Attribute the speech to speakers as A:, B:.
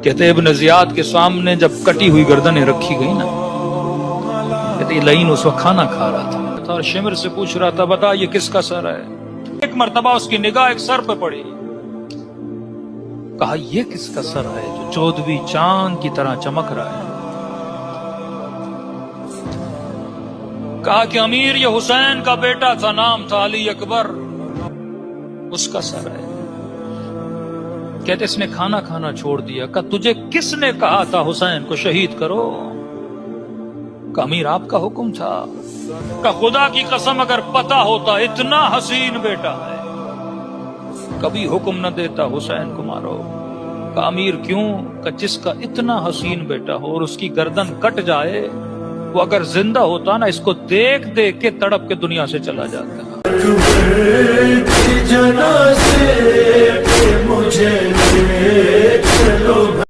A: کہتے ابن زیاد کے سامنے جب کٹی ہوئی گردنیں رکھی گئی نا، کہتے یہ لعین اس وقت کھانا کھا رہا تھا اور شمر سے پوچھ رہا تھا بتا یہ کس کا سر ہے؟ ایک مرتبہ اس کی نگاہ ایک سر پہ پڑی، کہا یہ کس کا سر ہے جو 14ویں چاند کی طرح چمک رہا ہے؟ کہا کہ امیر یہ حسین کا بیٹا تھا، نام تھا علی اکبر، اس کا سر ہے۔ کہتے اس نے کھانا کھانا چھوڑ دیا۔ کہا تجھے کس نے کہا تھا حسین کو شہید کرو؟ کہا امیر آپ کا حکم تھا۔ کہا خدا کی قسم اگر پتا ہوتا اتنا حسین بیٹا ہے کبھی حکم نہ دیتا حسین کو مارو۔ کہا امیر کیوں؟ کہ جس کا اتنا حسین بیٹا ہو اور اس کی گردن کٹ جائے، وہ اگر زندہ ہوتا نا اس کو دیکھ دیکھ کے تڑپ کے دنیا سے چلا جاتا۔
B: جنازے پہ مجھے لے چلو۔